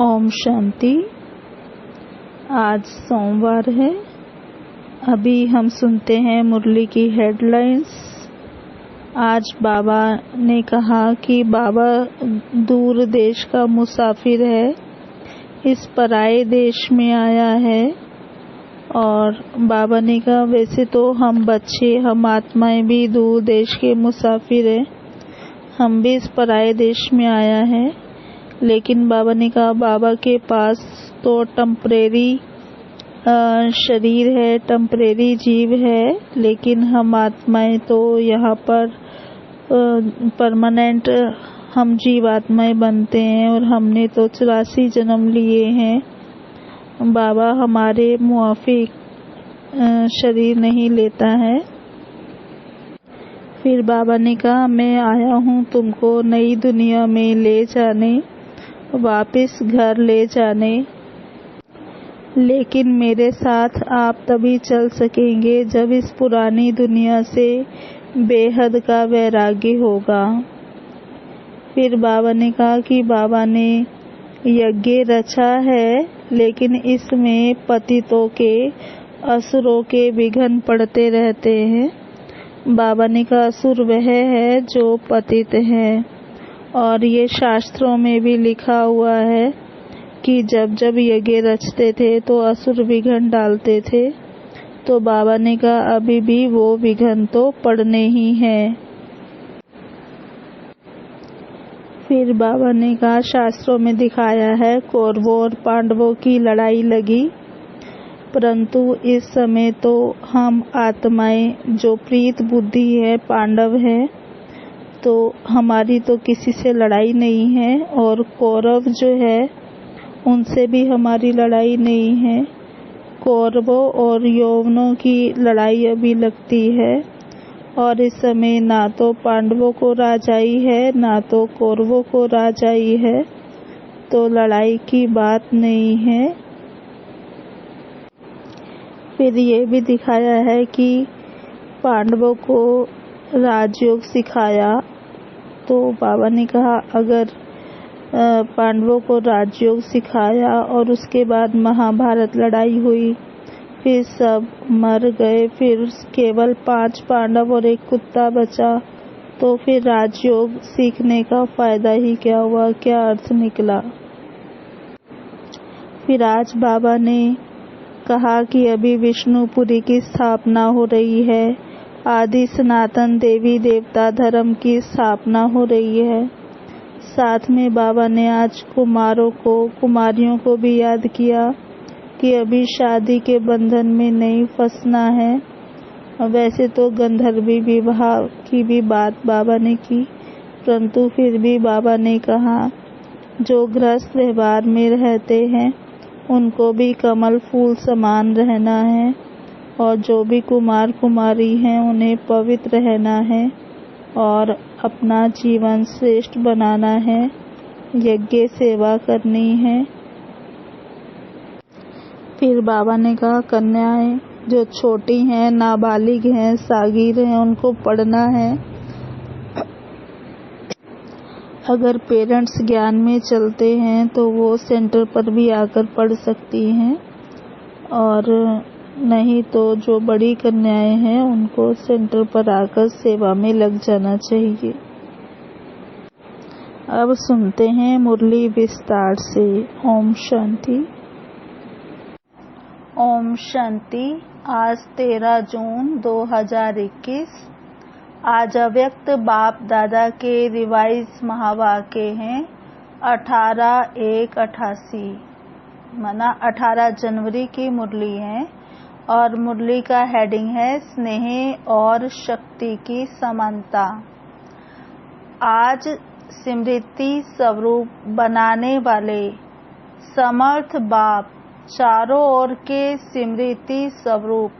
ओम शांति। आज सोमवार है। अभी हम सुनते हैं मुरली की हेडलाइंस। आज बाबा ने कहा कि बाबा दूर देश का मुसाफिर है, इस पराये देश में आया है। और बाबा ने कहा वैसे तो हम बच्चे, हम आत्माएं भी दूर देश के मुसाफिर हैं, हम भी इस पराये देश में आया है। लेकिन बाबा ने कहा बाबा के पास तो टेम्परेरी शरीर है, टेम्परेरी जीव है, लेकिन हम आत्माएं तो यहाँ पर परमानेंट हम जीव आत्माएं बनते हैं और हमने तो 84 जन्म लिए हैं। बाबा हमारे मुआफिक शरीर नहीं लेता है। फिर बाबा ने कहा मैं आया हूँ तुमको नई दुनिया में ले जाने, वापस घर ले जाने, लेकिन मेरे साथ आप तभी चल सकेंगे जब इस पुरानी दुनिया से बेहद का वैराग्य होगा। फिर बाबा ने कहा कि बाबा ने यज्ञ रचा है, लेकिन इसमें पतितों के, असुरों के विघ्न पड़ते रहते हैं। बाबा ने कहा असुर वह है जो पतित है, और ये शास्त्रों में भी लिखा हुआ है कि जब जब यज्ञ रचते थे तो असुर विघ्न डालते थे। तो बाबा ने कहा अभी भी वो विघ्न तो पड़ने ही हैं। फिर बाबा ने कहा शास्त्रों में दिखाया है कौरवों और पांडवों की लड़ाई लगी, परंतु इस समय तो हम आत्माएं जो प्रीत बुद्धि है, पांडव है, तो हमारी तो किसी से लड़ाई नहीं है। और कौरव जो है उनसे भी हमारी लड़ाई नहीं है। कौरवों और यौवनों की लड़ाई अभी लगती है, और इस समय ना तो पांडवों को राजाई है, ना तो कौरवों को राजाई है, तो लड़ाई की बात नहीं है। फिर ये भी दिखाया है कि पांडवों को राजयोग सिखाया। तो बाबा ने कहा अगर पांडवों को राजयोग सिखाया और उसके बाद महाभारत लड़ाई हुई, फिर सब मर गए, फिर केवल 5 पांडव और एक कुत्ता बचा, तो फिर राजयोग सीखने का फायदा ही क्या हुआ, क्या अर्थ निकला। फिर आज बाबा ने कहा कि अभी विष्णुपुरी की स्थापना हो रही है, आदि सनातन देवी देवता धर्म की स्थापना हो रही है। साथ में बाबा ने आज कुमारों को, कुमारियों को भी याद किया कि अभी शादी के बंधन में नहीं फंसना है। वैसे तो गंधर्वी विवाह की भी बात बाबा ने की, परंतु फिर भी बाबा ने कहा जो गृहस्थ व्यवहार में रहते हैं उनको भी कमल फूल समान रहना है, और जो भी कुमार कुमारी हैं उन्हें पवित्र रहना है और अपना जीवन श्रेष्ठ बनाना है, यज्ञ सेवा करनी है। फिर बाबा ने कहा कन्याएं जो छोटी हैं, नाबालिग हैं, सागिर हैं, उनको पढ़ना है। अगर पेरेंट्स ज्ञान में चलते हैं तो वो सेंटर पर भी आकर पढ़ सकती हैं, और नहीं तो जो बड़ी कन्याएं हैं उनको सेंटर पर आकर सेवा में लग जाना चाहिए। अब सुनते हैं मुरली विस्तार से। ओम शांति। ओम शांति। आज 13 जून 2021। आज अव्यक्त बाप दादा के रिवाइज महावाक्य हैं 18/1/88, माना 18 जनवरी की मुरली है, और मुरली का हेडिंग है स्नेह और शक्ति की समानता। आज स्मृति स्वरूप बनाने वाले समर्थ बाप चारों ओर के स्मृति स्वरूप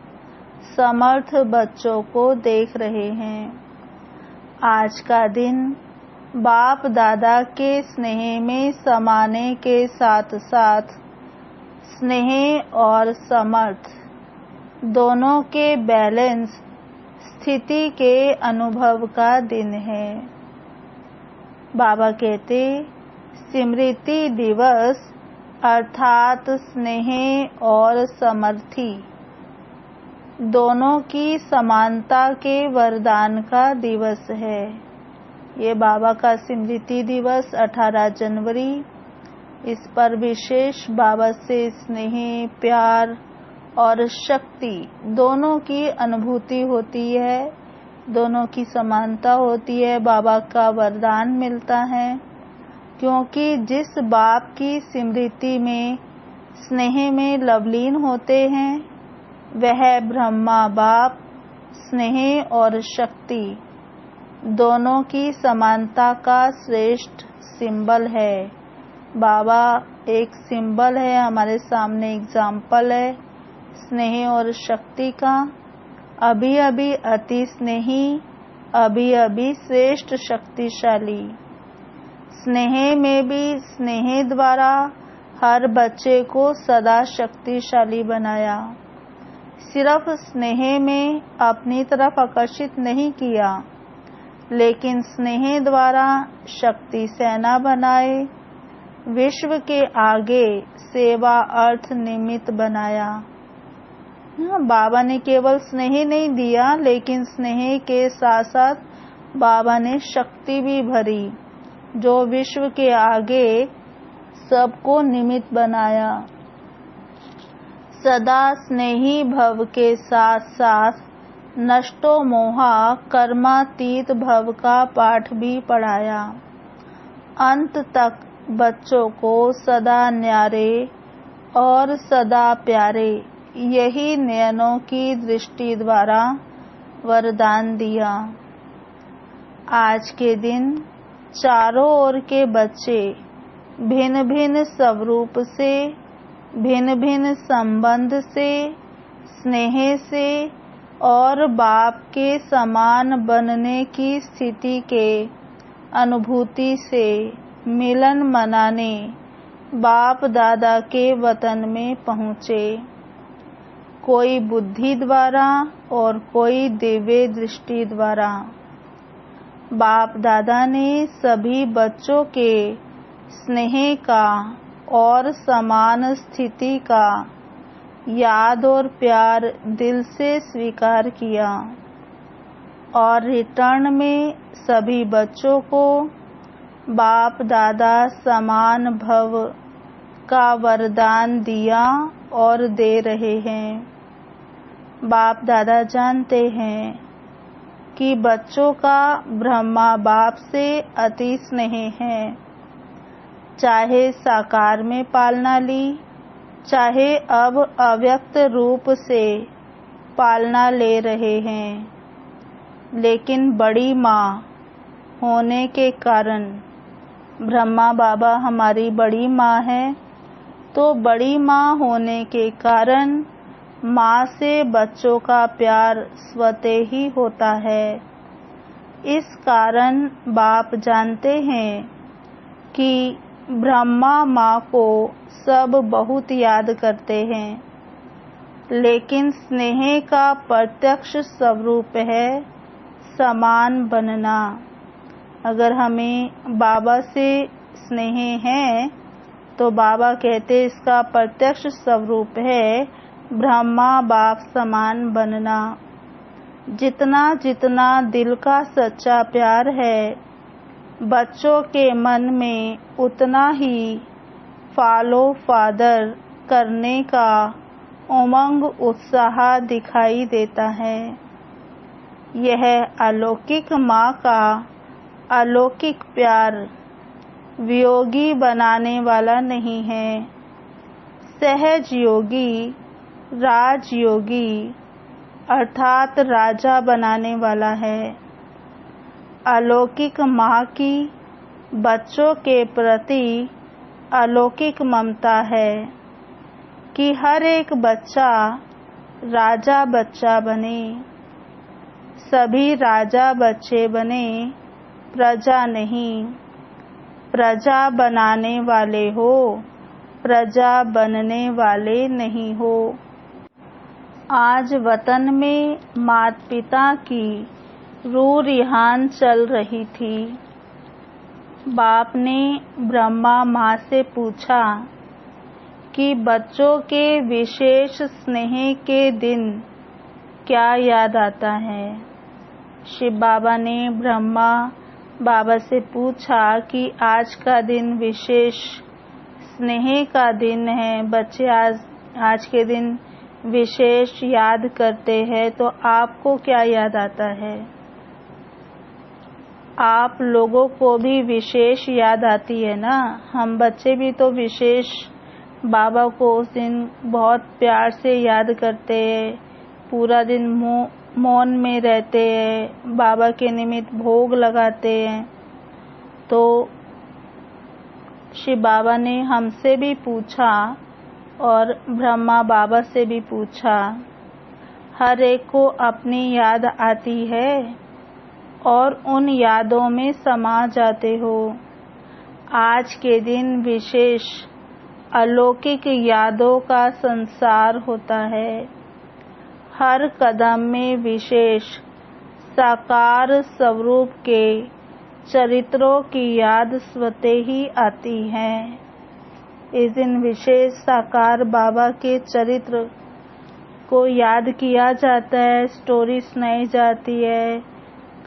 समर्थ बच्चों को देख रहे हैं। आज का दिन बाप दादा के स्नेह में समाने के साथ साथ स्नेह और समर्थ दोनों के बैलेंस स्थिति के अनुभव का दिन है। बाबा कहते स्मृति दिवस अर्थात स्नेह और समर्थी दोनों की समानता के वरदान का दिवस है। ये बाबा का स्मृति दिवस 18 जनवरी। इस पर विशेष बाबा से स्नेह, प्यार और शक्ति दोनों की अनुभूति होती है, दोनों की समानता होती है, बाबा का वरदान मिलता है। क्योंकि जिस बाप की स्मृति में स्नेह में लवलीन होते हैं वह ब्रह्मा बाप स्नेह और शक्ति दोनों की समानता का श्रेष्ठ सिंबल है। बाबा एक सिंबल है, हमारे सामने एग्जाम्पल है स्नेह और शक्ति का। अभी अभी अति स्नेही, अभी अभी श्रेष्ठ शक्तिशाली। स्नेह में भी स्नेह द्वारा हर बच्चे को सदा शक्तिशाली बनाया। सिर्फ स्नेह में अपनी तरफ आकर्षित नहीं किया, लेकिन स्नेह द्वारा शक्ति सेना बनाए, विश्व के आगे सेवा अर्थ निमित्त बनाया। बाबा ने केवल स्नेह नहीं दिया, लेकिन स्नेह के साथ साथ बाबा ने शक्ति भी भरी, जो विश्व के आगे सबको निमित्त बनाया। सदा स्नेही भव के साथ साथ नष्टो मोहा कर्मातीत भव का पाठ भी पढ़ाया। अंत तक बच्चों को सदा न्यारे और सदा प्यारे यही नयनों की दृष्टि द्वारा वरदान दिया। आज के दिन चारों ओर के बच्चे भिन्न भिन्न स्वरूप से, भिन्न भिन्न संबंध से, स्नेह से और बाप के समान बनने की स्थिति के अनुभूति से मिलन मनाने बाप दादा के वतन में पहुँचे। कोई बुद्धि द्वारा और कोई दिव्य दृष्टि द्वारा। बाप दादा ने सभी बच्चों के स्नेह का और समान स्थिति का याद और प्यार दिल से स्वीकार किया और रिटर्न में सभी बच्चों को बाप दादा समान भव का वरदान दिया और दे रहे हैं। बाप दादा जानते हैं कि बच्चों का ब्रह्मा बाप से अति स्नेह है। चाहे साकार में पालना ली, चाहे अब अव्यक्त रूप से पालना ले रहे हैं, लेकिन बड़ी माँ होने के कारण, ब्रह्मा बाबा हमारी बड़ी माँ है, तो बड़ी माँ होने के कारण माँ से बच्चों का प्यार स्वतः ही होता है। इस कारण बाप जानते हैं कि ब्रह्मा माँ को सब बहुत याद करते हैं, लेकिन स्नेह का प्रत्यक्ष स्वरूप है समान बनना। अगर हमें बाबा से स्नेह है तो बाबा कहते इसका प्रत्यक्ष स्वरूप है ब्रह्मा बाप समान बनना। जितना जितना दिल का सच्चा प्यार है बच्चों के मन में, उतना ही फॉलो फादर करने का उमंग उत्साह दिखाई देता है। यह अलौकिक माँ का अलौकिक प्यार वियोगी बनाने वाला नहीं है, सहज योगी, राजयोगी अर्थात राजा बनाने वाला है। अलौकिक माँ की बच्चों के प्रति अलौकिक ममता है कि हर एक बच्चा राजा बच्चा बने। सभी राजा बच्चे बने, प्रजा नहीं। प्रजा बनाने वाले हो, प्रजा बनने वाले नहीं हो। आज वतन में माता पिता की रूह रिहान चल रही थी। बाप ने ब्रह्मा माँ से पूछा कि बच्चों के विशेष स्नेह के दिन क्या याद आता है। शिव बाबा ने ब्रह्मा बाबा से पूछा कि आज का दिन विशेष स्नेह का दिन है, बच्चे आज के दिन विशेष याद करते हैं, तो आपको क्या याद आता है। आप लोगों को भी विशेष याद आती है ना। हम बच्चे भी तो विशेष बाबा को उस दिन बहुत प्यार से याद करते हैं, पूरा दिन मौन में रहते हैं, बाबा के निमित्त भोग लगाते हैं। तो शिव बाबा ने हमसे भी पूछा और ब्रह्मा बाबा से भी पूछा, हर एक को अपनी याद आती है और उन यादों में समा जाते हो। आज के दिन विशेष अलौकिक यादों का संसार होता है। हर कदम में विशेष साकार स्वरूप के चरित्रों की याद स्वतः ही आती है। इस दिन विशेष साकार बाबा के चरित्र को याद किया जाता है, स्टोरी सुनाई जाती है,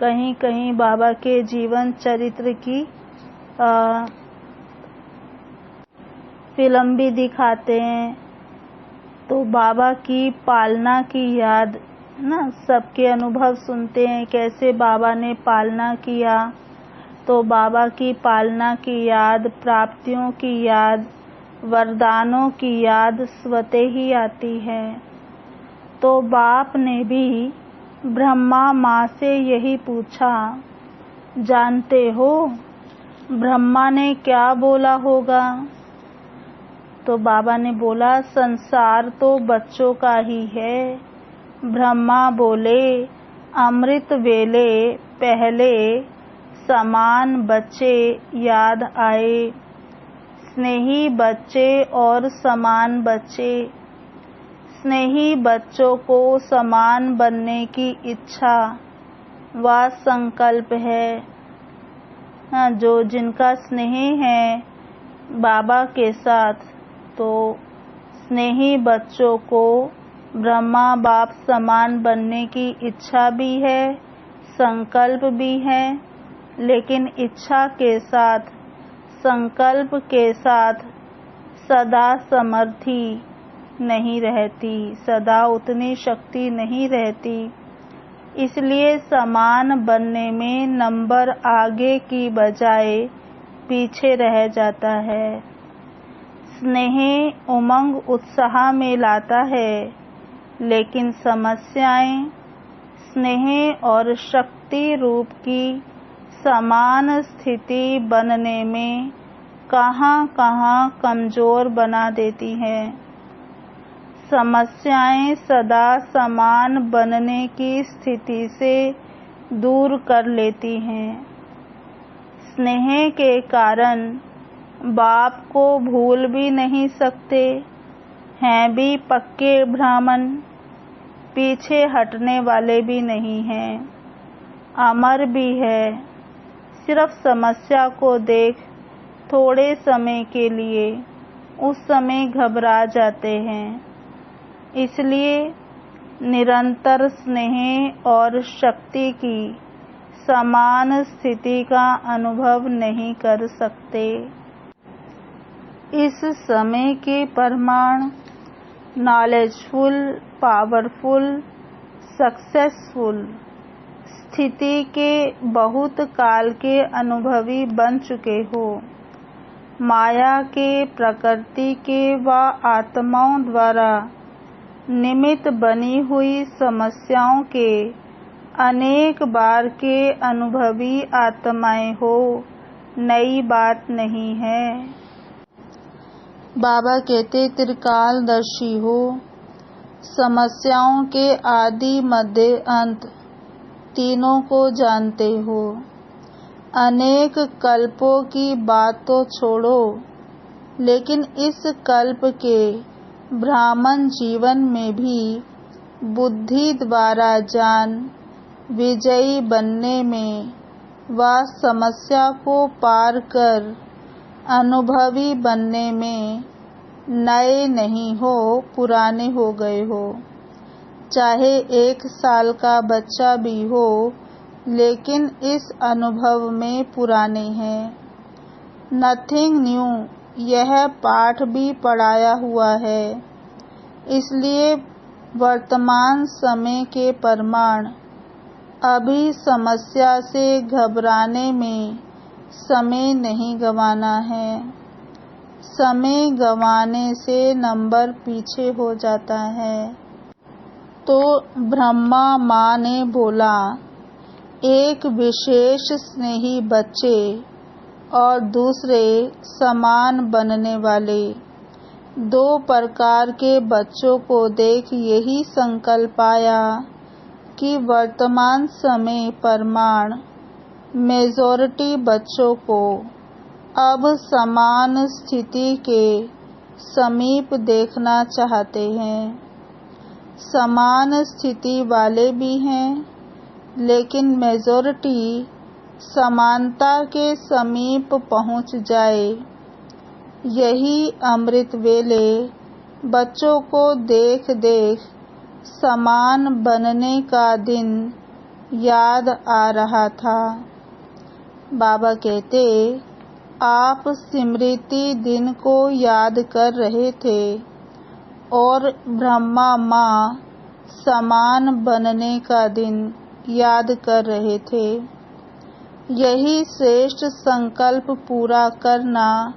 कहीं कहीं बाबा के जीवन चरित्र की फिल्म भी दिखाते हैं। तो बाबा की पालना की याद ना, सबके अनुभव सुनते हैं कैसे बाबा ने पालना किया, तो बाबा की पालना की याद, प्राप्तियों की याद, वरदानों की याद स्वतः ही आती है। तो बाप ने भी ब्रह्मा माँ से यही पूछा, जानते हो ब्रह्मा ने क्या बोला होगा। तो बाबा ने बोला, संसार तो बच्चों का ही है। ब्रह्मा बोले, अमृत वेले पहले समान बच्चे याद आए, स्नेही बच्चे और समान बच्चे। स्नेही बच्चों को समान बनने की इच्छा व संकल्प है। जो जिनका स्नेह है बाबा के साथ, तो स्नेही बच्चों को ब्रह्मा बाप समान बनने की इच्छा भी है, संकल्प भी है, लेकिन इच्छा के साथ, संकल्प के साथ सदा समर्थी नहीं रहती, सदा उतनी शक्ति नहीं रहती। इसलिए समान बनने में नंबर आगे की बजाय पीछे रह जाता है। स्नेह उमंग उत्साह में लाता है, लेकिन समस्याएं स्नेह और शक्ति रूप की समान स्थिति बनने में कहां कमजोर बना देती हैं। समस्याएं सदा समान बनने की स्थिति से दूर कर लेती हैं। स्नेह के कारण बाप को भूल भी नहीं सकते, हैं भी पक्के ब्राह्मण, पीछे हटने वाले भी नहीं हैं, अमर भी है। सिर्फ समस्या को देख थोड़े समय के लिए उस समय घबरा जाते हैं। इसलिए निरंतर स्नेह और शक्ति की समान स्थिति का अनुभव नहीं कर सकते। इस समय के परमाणु नॉलेजफुल, पावरफुल, सक्सेसफुल स्थिति के बहुत काल के अनुभवी बन चुके हो। माया के, प्रकृति के व आत्माओं द्वारा निमित्त बनी हुई समस्याओं के अनेक बार के अनुभवी आत्माएं हो, नई बात नहीं है। बाबा कहते त्रिकालदर्शी हो, समस्याओं के आदि मध्य अंत तीनों को जानते हो। अनेक कल्पों की बात तो छोड़ो, लेकिन इस कल्प के ब्राह्मण जीवन में भी बुद्धि द्वारा जान विजयी बनने में व समस्या को पार कर अनुभवी बनने में नए नहीं हो, पुराने हो गए हो। चाहे 1 साल का बच्चा भी हो, लेकिन इस अनुभव में पुराने हैं। नथिंग न्यू, यह पाठ भी पढ़ाया हुआ है। इसलिए वर्तमान समय के प्रमाण अभी समस्या से घबराने में समय नहीं गंवाना है। समय गंवाने से नंबर पीछे हो जाता है। तो ब्रह्मा माँ ने बोला, एक विशेष स्नेही बच्चे और दूसरे समान बनने वाले 2 प्रकार के बच्चों को देख यही संकल्प आया कि वर्तमान समय प्रमाण मेजॉरिटी बच्चों को अब समान स्थिति के समीप देखना चाहते हैं। समान स्थिति वाले भी हैं, लेकिन मेजॉरिटी समानता के समीप पहुंच जाए। यही अमृत वेले बच्चों को देख देख समान बनने का दिन याद आ रहा था। बाबा कहते, आप स्मृति दिन को याद कर रहे थे और ब्रह्मा माँ समान बनने का दिन याद कर रहे थे। यही श्रेष्ठ संकल्प पूरा करना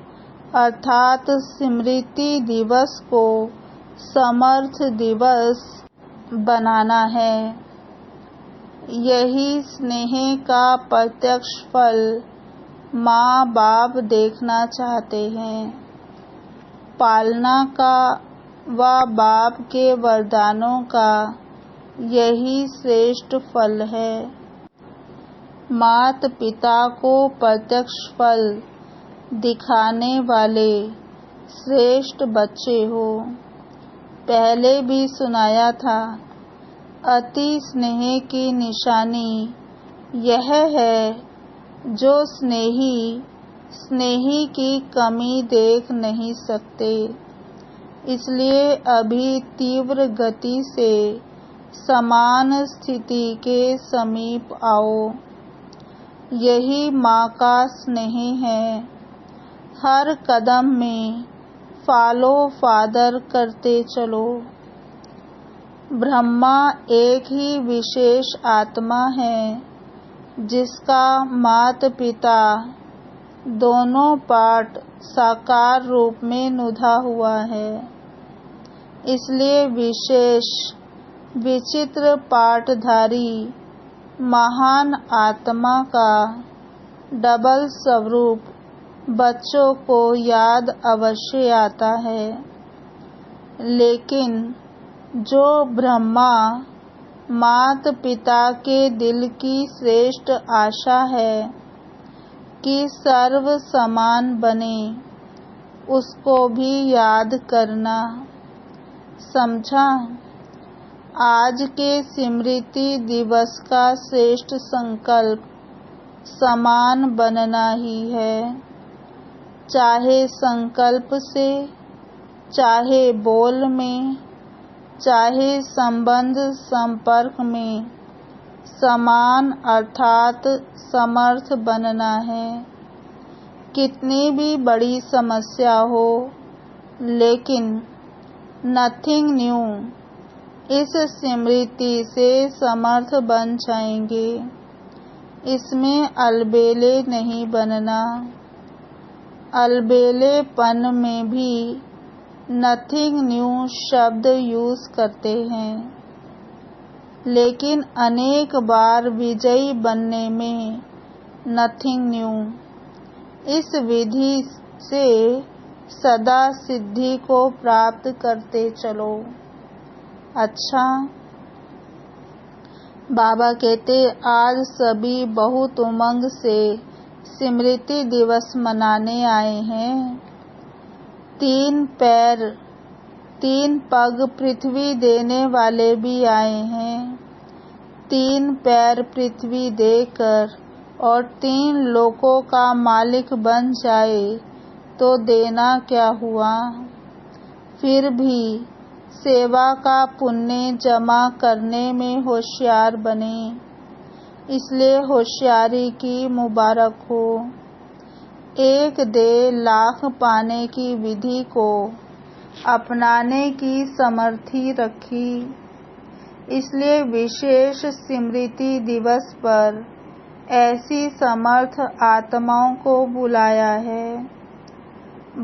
अर्थात स्मृति दिवस को समर्थ दिवस बनाना है। यही स्नेह का प्रत्यक्ष फल माँ बाप देखना चाहते हैं। पालना का व बाप के वरदानों का यही श्रेष्ठ फल है। माता पिता को प्रत्यक्ष फल दिखाने वाले श्रेष्ठ बच्चे हो। पहले भी सुनाया था, अति स्नेह की निशानी यह है जो स्नेही की कमी देख नहीं सकते। इसलिए अभी तीव्र गति से समान स्थिति के समीप आओ। यही माँ का स्नेह है। हर कदम में फॉलो फादर करते चलो। ब्रह्मा एक ही विशेष आत्मा है जिसका माता पिता दोनों पार्ट साकार रूप में नुधा हुआ है। इसलिए विशेष विचित्र पाठधारी महान आत्मा का डबल स्वरूप बच्चों को याद अवश्य आता है। लेकिन जो ब्रह्मा माता पिता के दिल की श्रेष्ठ आशा है कि सर्व समान बने, उसको भी याद करना। समझा? आज के स्मृति दिवस का श्रेष्ठ संकल्प समान बनना ही है। चाहे संकल्प से, चाहे बोल में, चाहे संबंध संपर्क में, समान अर्थात समर्थ बनना है। कितनी भी बड़ी समस्या हो, लेकिन नथिंग न्यू इस स्मृति से समर्थ बन जाएंगे। इसमें अलबेले नहीं बनना। अलबेलेपन में भी नथिंग न्यू शब्द यूज करते हैं, लेकिन अनेक बार विजयी बनने में नथिंग न्यू। इस विधि से सदा सिद्धि को प्राप्त करते चलो। अच्छा, बाबा कहते, आज सभी बहुत उमंग से स्मृति दिवस मनाने आए हैं। 3 पैर 3 पग पृथ्वी देने वाले भी आए हैं। 3 पैर पृथ्वी देकर और 3 लोकों का मालिक बन जाए तो देना क्या हुआ। फिर भी सेवा का पुण्य जमा करने में होशियार बने। इसलिए होशियारी की मुबारक हो। एक दे लाख पाने की विधि को अपनाने की समर्थी रखी। इसलिए विशेष स्मृति दिवस पर ऐसी समर्थ आत्माओं को बुलाया है।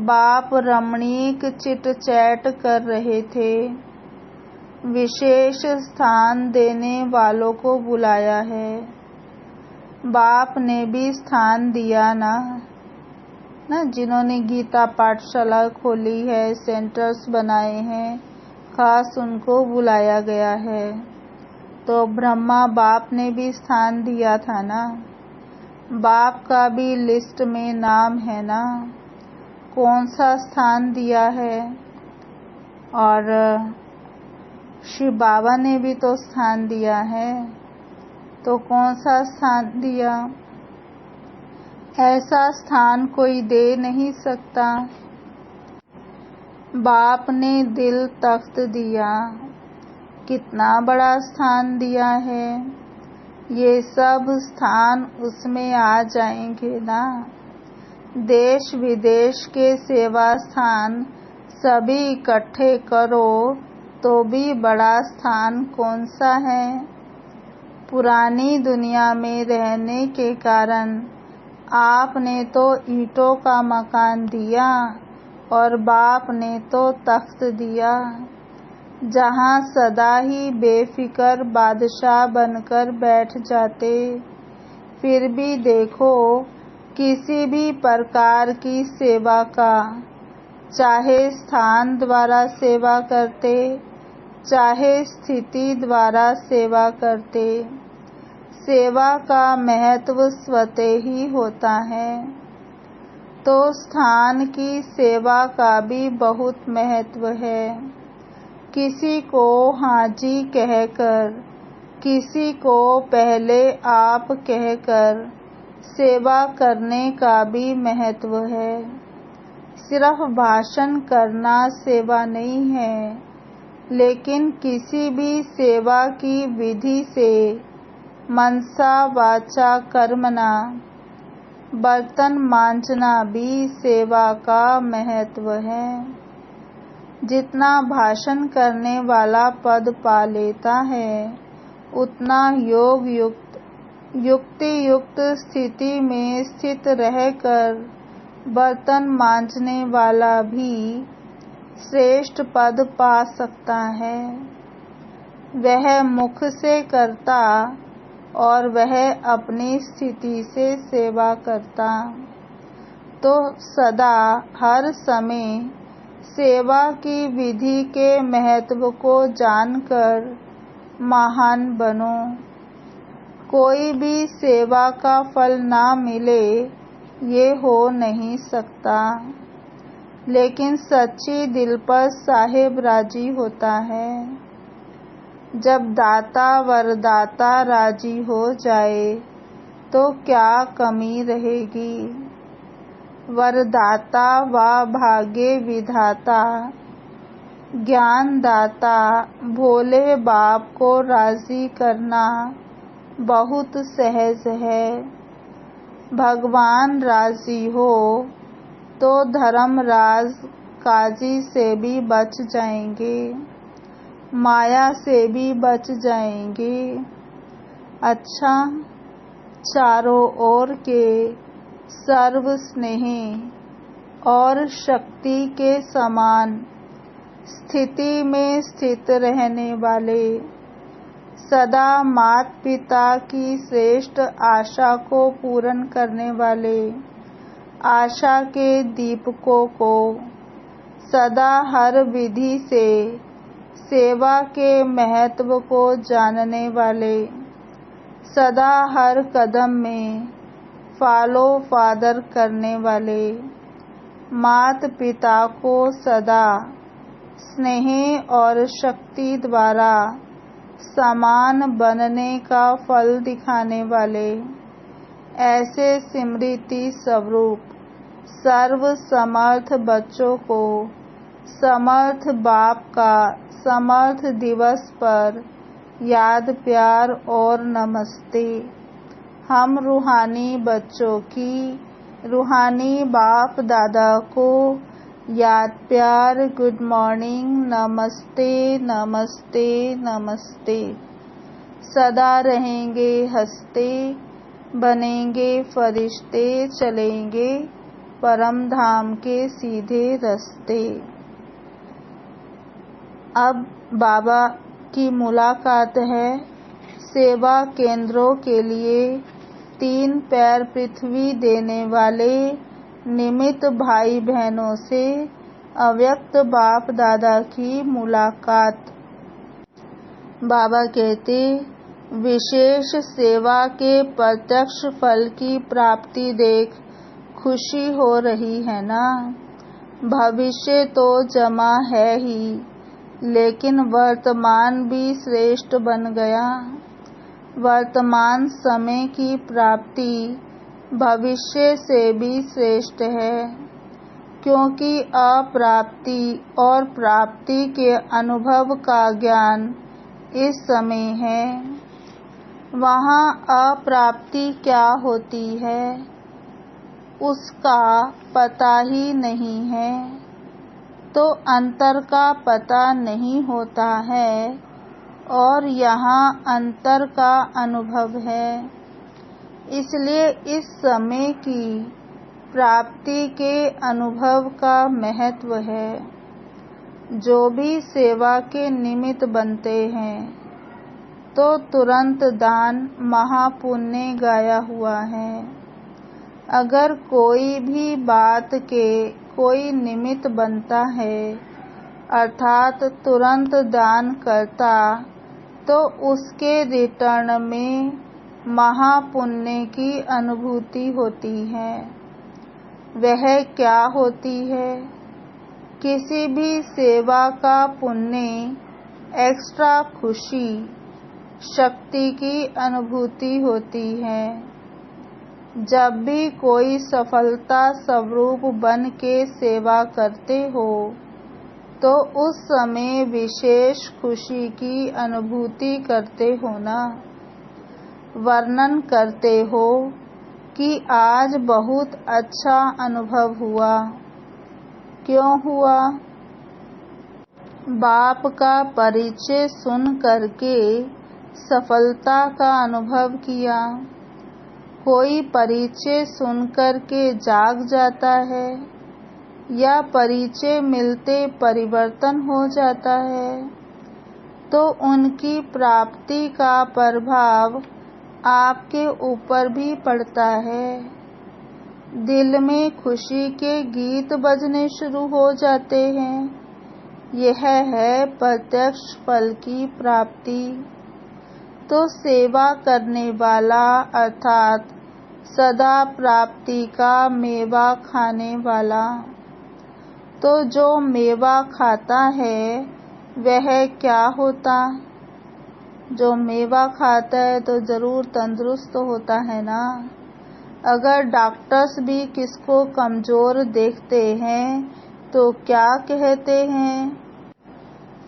बाप रमणीक चिट चैट कर रहे थे। विशेष स्थान देने वालों को बुलाया है। बाप ने भी स्थान दिया ना, जिन्होंने गीता पाठशाला खोली है, सेंटर्स बनाए हैं, खास उनको बुलाया गया है। तो ब्रह्मा बाप ने भी स्थान दिया था ना। बाप का भी लिस्ट में नाम है ना। कौन सा स्थान दिया है? और शिव बाबा ने भी तो स्थान दिया है। तो कौन सा स्थान दिया? ऐसा स्थान कोई दे नहीं सकता। बाप ने दिल तख्त दिया, कितना बड़ा स्थान दिया है। ये सब स्थान उसमें आ जाएंगे ना। देश विदेश के सेवा स्थान सभी इकट्ठे करो तो भी बड़ा स्थान कौन सा है? पुरानी दुनिया में रहने के कारण आपने तो ईंटों का मकान दिया और बाप ने तो तख्त दिया, जहाँ सदा ही बेफिक्र बादशाह बनकर बैठ जाते। फिर भी देखो, किसी भी प्रकार की सेवा का, चाहे स्थान द्वारा सेवा करते, चाहे स्थिति द्वारा सेवा करते, सेवा का महत्व स्वतः ही होता है। तो स्थान की सेवा का भी बहुत महत्व है। किसी को हाजी कहकर, किसी को पहले आप कहकर सेवा करने का भी महत्व है। सिर्फ भाषण करना सेवा नहीं है, लेकिन किसी भी सेवा की विधि से मनसा वाचा कर्मणा, बर्तन मांजना भी सेवा का महत्व है। जितना भाषण करने वाला पद पा लेता है, उतना योग युक्ति युक्त स्थिति में स्थित रहकर बर्तन मांजने वाला भी श्रेष्ठ पद पा सकता है। वह मुख से करता और वह अपनी स्थिति से सेवा करता, तो सदा हर समय सेवा की विधि के महत्व को जानकर महान बनो। कोई भी सेवा का फल ना मिले, ये हो नहीं सकता, लेकिन सच्ची दिल पर साहेब राजी होता है। जब दाता वरदाता राजी हो जाए तो क्या कमी रहेगी। वरदाता व भाग्य विधाता, ज्ञानदाता भोले बाप को राजी करना बहुत सहज है। भगवान राजी हो तो धर्मराज काजी से भी बच जाएंगे, माया से भी बच जाएंगे। अच्छा, चारों ओर के सर्व स्नेही और शक्ति के समान स्थिति में स्थित रहने वाले, सदा माता पिता की श्रेष्ठ आशा को पूर्ण करने वाले, आशा के दीपकों को सदा हर विधि से सेवा के महत्व को जानने वाले, सदा हर कदम में फॉलो फादर करने वाले, माता पिता को सदा स्नेह और शक्ति द्वारा समान बनने का फल दिखाने वाले, ऐसे स्मृति स्वरूप सर्व समर्थ बच्चों को समर्थ बाप का समर्थ दिवस पर याद, प्यार और नमस्ते। हम रूहानी बच्चों की रूहानी बाप दादा को याद, प्यार, गुड मॉर्निंग, नमस्ते नमस्ते नमस्ते। सदा रहेंगे हंसते, बनेंगे फरिश्ते, चलेंगे परम धाम के सीधे रास्ते। अब बाबा की मुलाकात है। सेवा केंद्रों के लिए 3 पैर पृथ्वी देने वाले निमित्त भाई बहनों से अव्यक्त बाप दादा की मुलाकात। बाबा कहते, विशेष सेवा के प्रत्यक्ष फल की प्राप्ति देख खुशी हो रही है ना। भविष्य तो जमा है ही, लेकिन वर्तमान भी श्रेष्ठ बन गया। वर्तमान समय की प्राप्ति भविष्य से भी श्रेष्ठ है, क्योंकि अप्राप्ति और प्राप्ति के अनुभव का ज्ञान इस समय है। वहाँ अप्राप्ति क्या होती है उसका पता ही नहीं है, तो अंतर का पता नहीं होता है, और यहाँ अंतर का अनुभव है। इसलिए इस समय की प्राप्ति के अनुभव का महत्व है। जो भी सेवा के निमित्त बनते हैं तो तुरंत दान महापुण्य गाया हुआ है। अगर कोई भी बात के कोई निमित्त बनता है, अर्थात तुरंत दान करता, तो उसके रिटर्न में महापुण्य की अनुभूति होती है। वह क्या होती है? किसी भी सेवा का पुण्य, एक्स्ट्रा खुशी, शक्ति की अनुभूति होती है। जब भी कोई सफलता स्वरूप बन के सेवा करते हो, तो उस समय विशेष खुशी की अनुभूति करते हो ना। वर्णन करते हो कि आज बहुत अच्छा अनुभव हुआ। क्यों हुआ? बाप का परिचय सुन करके सफलता का अनुभव किया। कोई परिचय सुनकर के जाग जाता है, या परिचय मिलते परिवर्तन हो जाता है, तो उनकी प्राप्ति का प्रभाव आपके ऊपर भी पड़ता है। दिल में खुशी के गीत बजने शुरू हो जाते हैं। यह है प्रत्यक्ष फल की प्राप्ति। तो सेवा करने वाला अर्थात सदा प्राप्ति का मेवा खाने वाला, तो जो मेवा खाता है वह क्या होता? जो मेवा खाता है तो जरूर तंदुरुस्त होता है ना। अगर डॉक्टर्स भी किसको कमजोर देखते हैं तो क्या कहते हैं?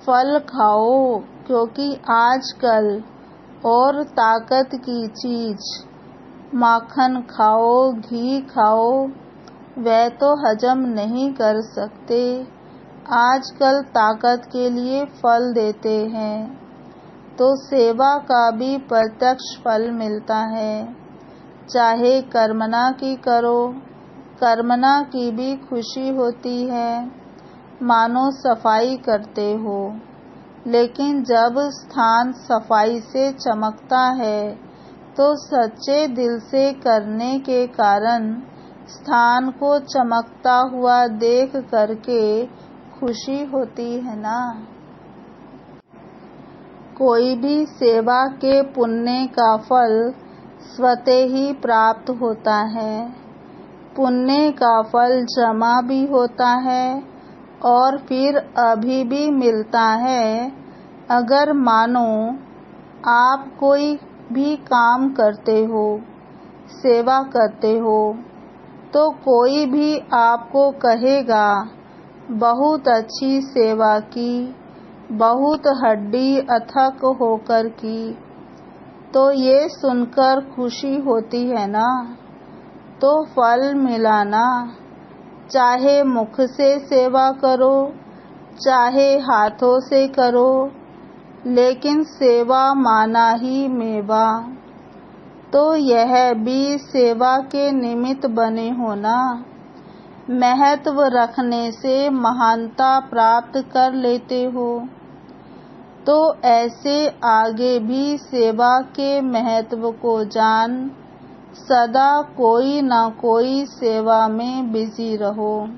फल खाओ, क्योंकि आजकल और ताकत की चीज माखन खाओ, घी खाओ, वह तो हजम नहीं कर सकते। आजकल ताकत के लिए फल देते हैं, तो सेवा का भी प्रत्यक्ष फल मिलता है। चाहे कर्मना की करो, कर्मना की भी खुशी होती है, मानो सफाई करते हो। लेकिन जब स्थान सफाई से चमकता है, तो सच्चे दिल से करने के कारण स्थान को चमकता हुआ देख करके खुशी होती है ना। कोई भी सेवा के पुण्य का फल स्वतः ही प्राप्त होता है। पुण्य का फल जमा भी होता है और फिर अभी भी मिलता है। अगर मानो आप कोई भी काम करते हो, सेवा करते हो, तो कोई भी आपको कहेगा बहुत अच्छी सेवा की, बहुत हड्डी अथक होकर की, तो ये सुनकर खुशी होती है ना। तो फल मिला ना। चाहे मुख से सेवा करो, चाहे हाथों से करो, लेकिन सेवा माना ही मेवा। तो यह भी सेवा के निमित्त बने हो ना। महत्व रखने से महानता प्राप्त कर लेते हो। तो ऐसे आगे भी सेवा के महत्व को जान सदा कोई न कोई सेवा में बिजी रहो।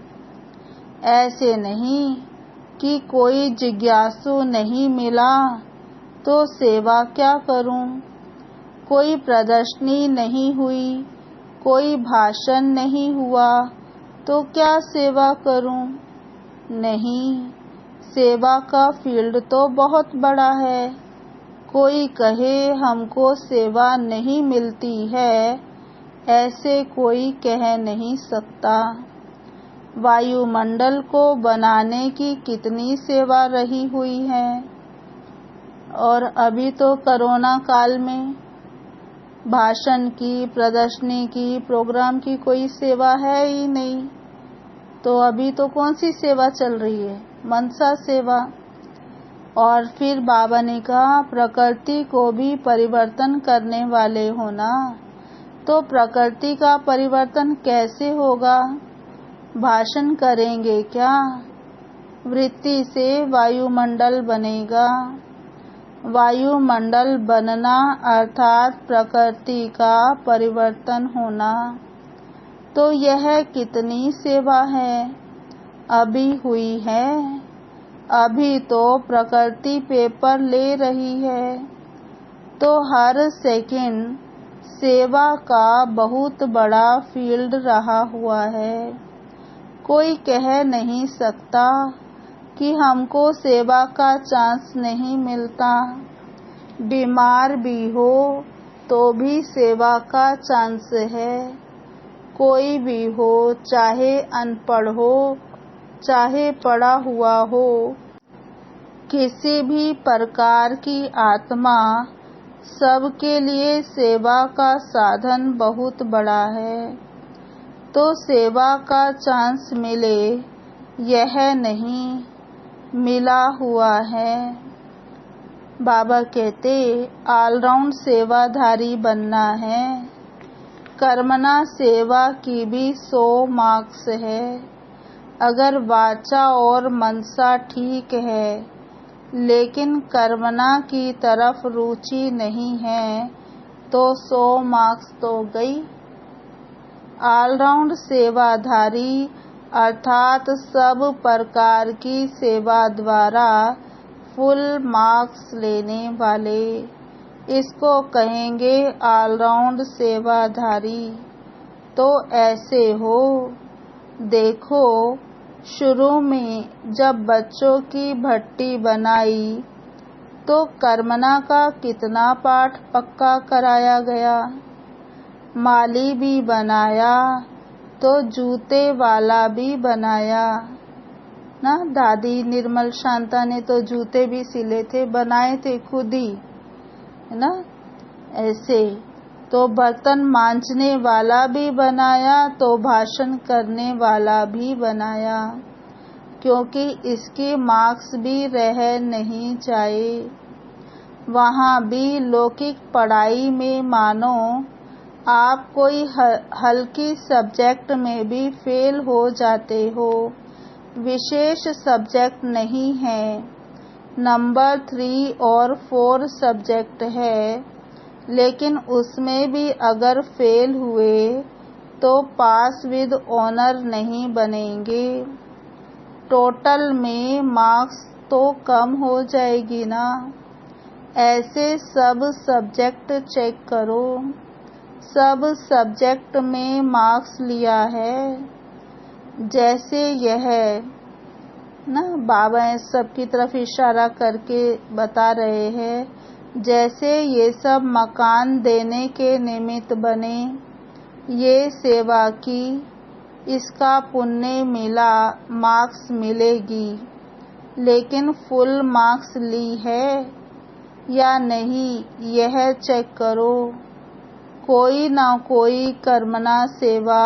ऐसे नहीं कि कोई जिज्ञासु नहीं मिला तो सेवा क्या करूं, कोई प्रदर्शनी नहीं हुई, कोई भाषण नहीं हुआ तो क्या सेवा करूं। नहीं, सेवा का फील्ड तो बहुत बड़ा है। कोई कहे हमको सेवा नहीं मिलती है, ऐसे कोई कह नहीं सकता। वायुमंडल को बनाने की कितनी सेवा रही हुई है। और अभी तो कोरोना काल में भाषण की, प्रदर्शनी की, प्रोग्राम की कोई सेवा है ही नहीं। तो अभी तो कौन सी सेवा चल रही है? मनसा सेवा। और फिर बाबा ने कहा प्रकृति को भी परिवर्तन करने वाले हो ना। तो प्रकृति का परिवर्तन कैसे होगा? भाषण करेंगे क्या? वृत्ति से वायुमंडल बनेगा। वायुमंडल बनना अर्थात प्रकृति का परिवर्तन होना। तो यह कितनी सेवा है, अभी हुई है। अभी तो प्रकृति पेपर ले रही है। तो हर सेकंड सेवा का बहुत बड़ा फील्ड रहा हुआ है। कोई कह नहीं सकता कि हमको सेवा का चांस नहीं मिलता। बीमार भी हो तो भी सेवा का चांस है। कोई भी हो, चाहे अनपढ़ हो, चाहे पढ़ा हुआ हो, किसी भी प्रकार की आत्मा, सबके लिए सेवा का साधन बहुत बड़ा है। तो सेवा का चांस मिले यह नहीं, मिला हुआ है। बाबा कहते ऑलराउंड सेवाधारी बनना है। कर्मणा सेवा की भी 100 मार्क्स है। अगर वाचा और मनसा ठीक है, लेकिन कर्मणा की तरफ रुचि नहीं है, तो 100 मार्क्स तो गई। ऑलराउंड सेवाधारी अर्थात सब प्रकार की सेवा द्वारा फुल मार्क्स लेने वाले, इसको कहेंगे ऑलराउंड सेवाधारी। तो ऐसे हो। देखो, शुरू में जब बच्चों की भट्टी बनाई तो कर्मणा का कितना पाठ पक्का कराया गया। माली भी बनाया तो जूते वाला भी बनाया ना। दादी निर्मल शांता ने तो जूते भी सिले थे, बनाए थे खुद ही, है ना। ऐसे तो बर्तन मांजने वाला भी बनाया, तो भाषण करने वाला भी बनाया, क्योंकि इसके मार्क्स भी रह नहीं जाए। वहाँ भी लौकिक पढ़ाई में मानो आप कोई हल्की सब्जेक्ट में भी फेल हो जाते हो, विशेष सब्जेक्ट नहीं है, नंबर 3 और 4 सब्जेक्ट है, लेकिन उसमें भी अगर फेल हुए तो पास विद ऑनर नहीं बनेंगे। टोटल में मार्क्स तो कम हो जाएगी ना। ऐसे सब सब्जेक्ट चेक करो, सब सब्जेक्ट में मार्क्स लिया है। जैसे यह ना, बाबा सबकी तरफ इशारा करके बता रहे हैं, जैसे ये सब मकान देने के निमित्त बने, ये सेवा की, इसका पुण्य मिला, मार्क्स मिलेगी, लेकिन फुल मार्क्स ली है या नहीं यह चेक करो। कोई ना कोई कर्मणा सेवा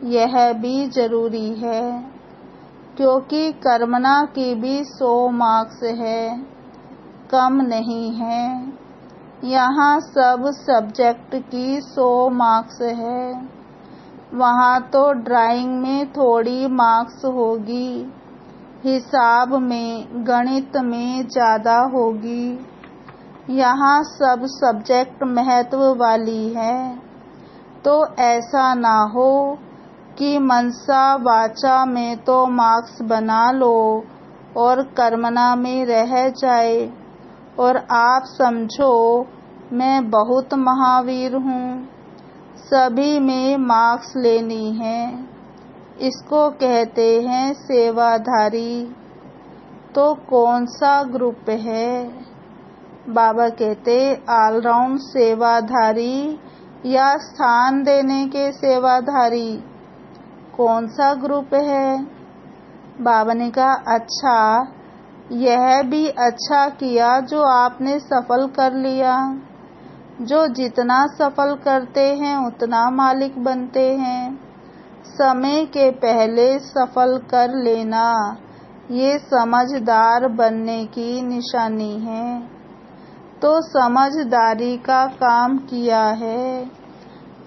यह भी जरूरी है, क्योंकि कर्मणा की भी 100 मार्क्स है, कम नहीं है। यहाँ सब सब्जेक्ट की 100 मार्क्स है, वहाँ तो ड्राइंग में थोड़ी मार्क्स होगी, हिसाब में, गणित में ज़्यादा होगी। यहाँ सब सब्जेक्ट महत्व वाली है, तो ऐसा ना हो कि मनसा वाचा में तो मार्क्स बना लो और कर्मणा में रह जाए और आप समझो मैं बहुत महावीर हूँ, सभी में मार्क्स लेनी है। इसको कहते हैं सेवाधारी। तो कौन सा ग्रुप है? बाबा कहते ऑलराउंड सेवाधारी या स्थान देने के सेवाधारी। कौन सा ग्रुप है? बाबा ने कहा अच्छा, यह भी अच्छा किया जो आपने सफल कर लिया। जो जितना सफल करते हैं उतना मालिक बनते हैं। समय के पहले सफल कर लेना ये समझदार बनने की निशानी है। तो समझदारी का काम किया है।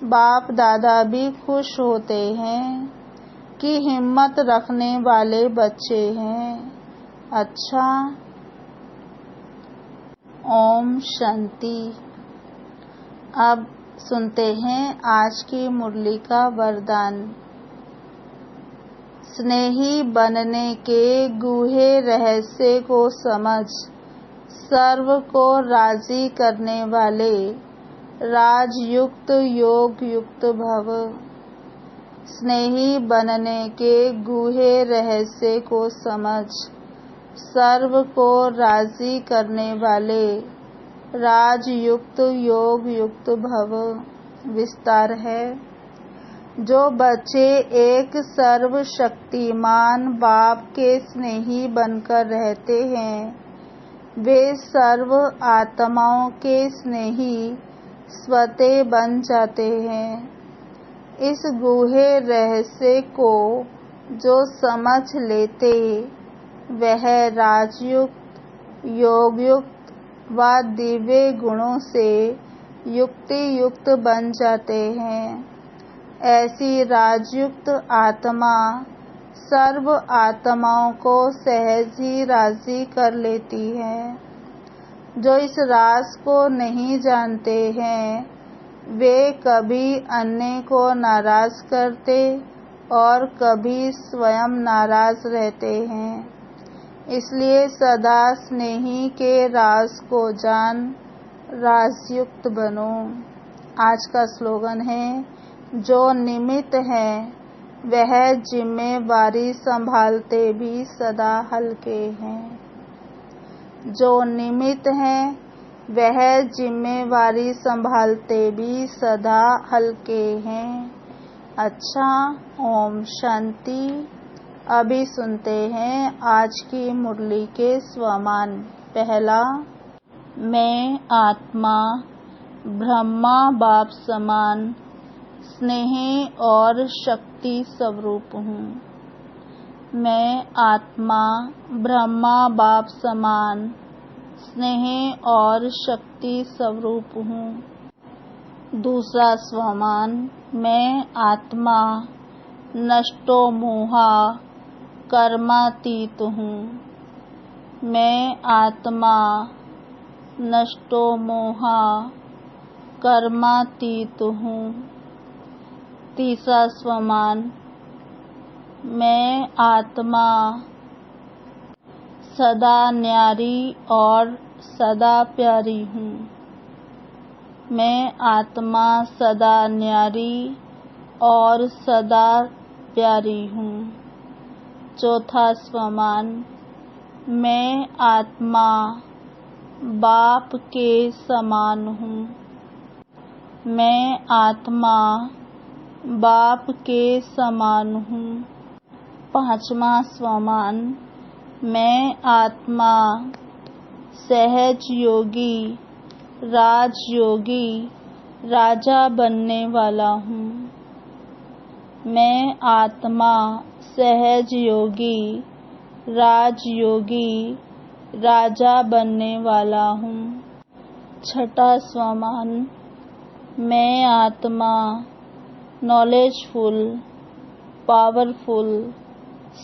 बाप दादा भी खुश होते हैं कि हिम्मत रखने वाले बच्चे हैं। अच्छा, ओम शांति। अब सुनते हैं आज की मुरली का वरदान। स्नेही बनने के गूढ़े रहस्य को समझ, सर्व को राजी करने वाले राजयुक्त योग युक्त भव। स्नेही बनने के गूढ़े रहस्य को समझ, सर्व को राजी करने वाले राजयुक्त योग युक्त भव। विस्तार है। जो बच्चे एक सर्वशक्तिमान बाप के स्नेही बनकर रहते हैं, वे सर्व आत्माओं के स्नेही स्वतः बन जाते हैं। इस गूढ़े रहस्य को जो समझ लेते, वह राजयुक्त, योगयुक्त व दिव्य गुणों से युक्ति युक्त बन जाते हैं। ऐसी राजयुक्त आत्मा सर्व आत्माओं को सहज ही राजी कर लेती है। जो इस राज को नहीं जानते हैं, वे कभी अन्य को नाराज करते और कभी स्वयं नाराज रहते हैं। इसलिए सदा स्नेही के राज को जान, राजयुक्त बनो। आज का स्लोगन है, जो निमित्त है वह जिम्मेवारी संभालते भी सदा हल्के हैं। जो निमित्त है वह जिम्मेवारी संभालते भी सदा हल्के हैं। अच्छा, ओम शांति। अभी सुनते हैं आज की मुरली के स्वमान। पहला, मैं आत्मा ब्रह्मा बाप समान स्नेह और शक्ति स्वरूप हूँ। मैं आत्मा ब्रह्मा बाप समान स्नेह और शक्ति स्वरूप हूँ। दूसरा स्वमान, मैं आत्मा नष्टो मोहा कर्मातीत हूँ। मैं आत्मा नष्टो मोहा कर्मातीत हूँ। तीसरा स्वमान, मैं आत्मा सदा न्यारी और सदा प्यारी हूँ। मैं आत्मा सदा न्यारी और सदा प्यारी हूँ। चौथा स्वमान, मैं आत्मा बाप के समान हूँ। मैं आत्मा बाप के समान हूँ। पांचवा स्वमान, मैं आत्मा सहज योगी, राजयोगी, राजा बनने वाला हूँ। मैं आत्मा सहज योगी, राजयोगी, राजा बनने वाला हूँ। छठा स्वमान, मैं आत्मा नॉलेजफुल, पावरफुल,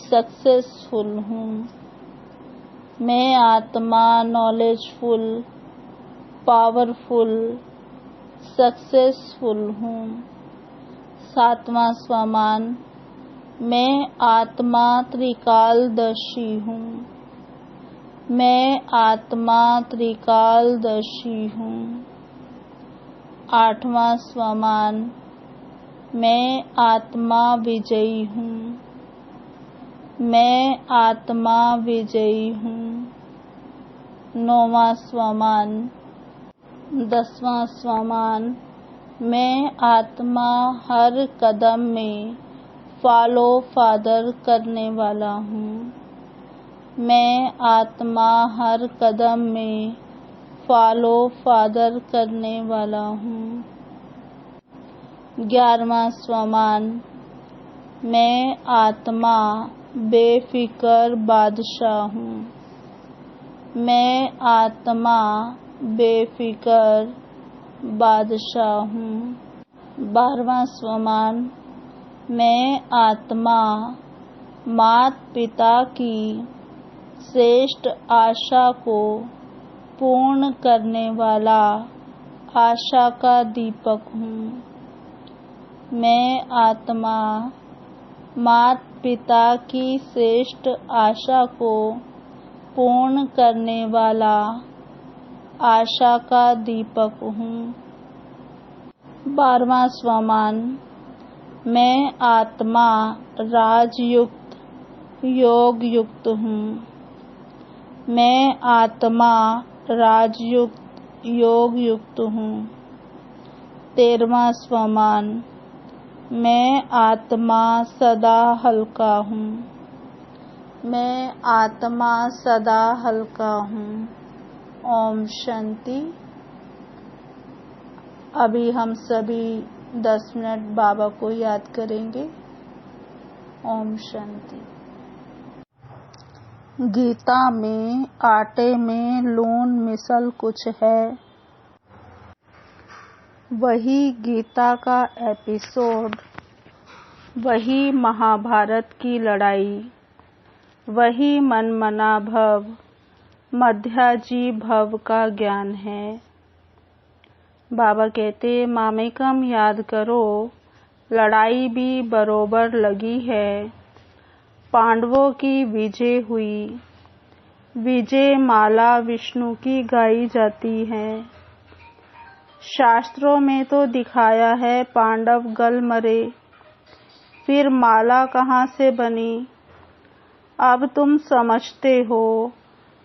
सक्सेसफुल हूँ। मैं आत्मा नॉलेजफुल, पावरफुल, सक्सेसफुल हूँ। सातवां स्वमान, मैं आत्मा त्रिकालदर्शी हूँ। मैं आत्मा त्रिकालदर्शी हूँ। आठवां स्वमान, मैं आत्मा विजयी हूँ। मैं आत्मा विजयी हूँ। नौवां स्वमान, 10वां स्वमान, मैं आत्मा हर कदम में फॉलो फादर करने वाला हूँ। मैं आत्मा हर कदम में फॉलो फादर करने वाला हूँ। 11वां स्वमान, मैं आत्मा बेफिक्र बादशाह हूँ। मैं आत्मा बेफिक्र बादशाह हूँ। 12वां स्वमान, मैं आत्मा माता पिता की श्रेष्ठ आशा को पूर्ण करने वाला आशा का दीपक हूँ। मैं आत्मा माता पिता की श्रेष्ठ आशा को पूर्ण करने वाला आशा का दीपक हूँ। 12वां स्वमान, मैं आत्मा राजयुक्त, योग युक्त हूँ। मैं आत्मा राजयुक्त, योग युक्त हूँ। 13वां स्वमान, मैं आत्मा सदा हल्का हूँ। मैं आत्मा सदा हल्का हूँ। ओम शांति। अभी हम सभी 10 मिनट बाबा को याद करेंगे। ओम शांति। गीता में आटे में लून मिसल कुछ है। वही गीता का एपिसोड, वही महाभारत की लड़ाई, वही मनमना भव, मध्याजी भव का ज्ञान है। बाबा कहते, मामेकम याद करो, लड़ाई भी बरोबर लगी है। पांडवों की विजय हुई। विजय माला विष्णु की गाई जाती है। शास्त्रों में तो दिखाया है पांडव गल मरे, फिर माला कहाँ से बनी? अब तुम समझते हो,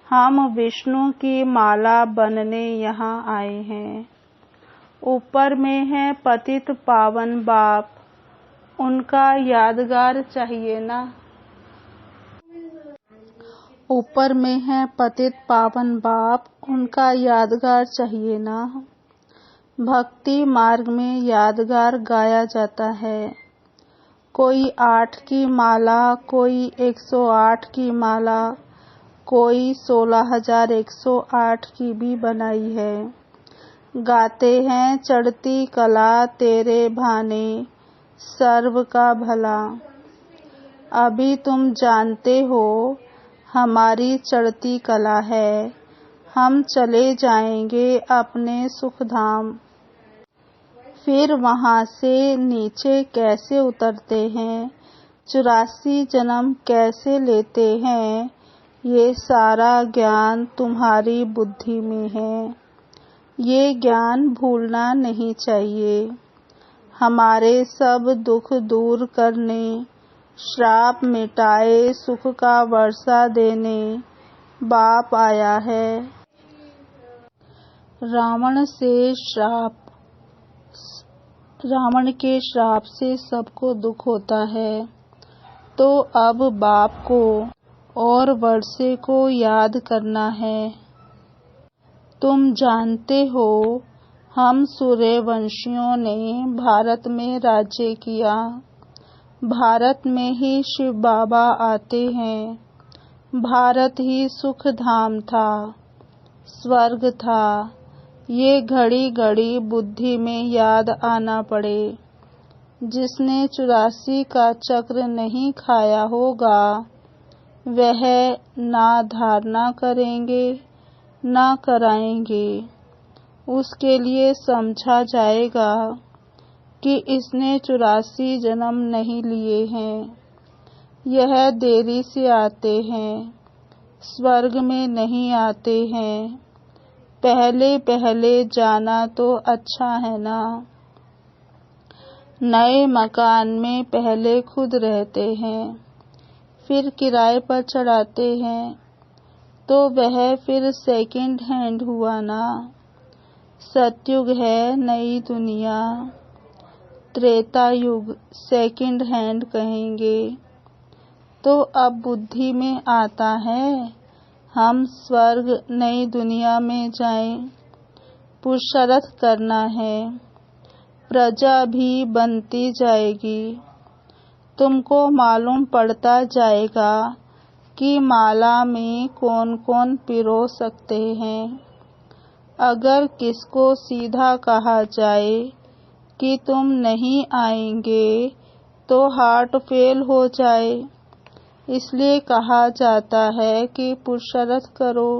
हम विष्णु की माला बनने यहाँ आए हैं। ऊपर में है पतित पावन बाप, उनका यादगार चाहिए ना। ऊपर में है पतित पावन बाप, उनका यादगार चाहिए ना। भक्ति मार्ग में यादगार गाया जाता है। कोई 8 की माला, कोई 108 की माला, कोई 16,108 की भी बनाई है। गाते हैं चढ़ती कला तेरे भाने, सर्व का भला। अभी तुम जानते हो हमारी चढ़ती कला है, हम चले जाएंगे अपने सुखधाम। फिर वहाँ से नीचे कैसे उतरते हैं, 84 जन्म कैसे लेते हैं, ये सारा ज्ञान तुम्हारी बुद्धि में है। ये ज्ञान भूलना नहीं चाहिए। हमारे सब दुख दूर करने, श्राप मिटाए, सुख का वर्षा देने बाप आया है। रावण से श्राप रावण के श्राप से सबको दुख होता है, तो अब बाप को और वर्षे को याद करना है। तुम जानते हो, हम सूर्यवंशियों ने भारत में राज्य किया। भारत में ही शिव बाबा आते हैं। भारत ही सुख धाम था, स्वर्ग था। ये घड़ी घड़ी बुद्धि में याद आना पड़े। जिसने 84 का चक्र नहीं खाया होगा, वह ना धारणा करेंगे ना कराएंगे। उसके लिए समझा जाएगा कि इसने 84 जन्म नहीं लिए हैं। यह देरी से आते हैं, स्वर्ग में नहीं आते हैं। पहले पहले जाना तो अच्छा है ना। नए मकान में पहले खुद रहते हैं, फिर किराए पर चढ़ाते हैं, तो वह फिर सेकंड हैंड हुआ ना। सतयुग है नई दुनिया, त्रेता युग सेकंड हैंड कहेंगे। तो अब बुद्धि में आता है, हम स्वर्ग नई दुनिया में जाएं। पुरुषार्थ करना है, प्रजा भी बनती जाएगी। तुमको मालूम पड़ता जाएगा कि माला में कौन कौन पिरो सकते हैं। अगर किसको सीधा कहा जाए कि तुम नहीं आएंगे तो हार्ट फेल हो जाए। इसलिए कहा जाता है कि पुरुषार्थ करो,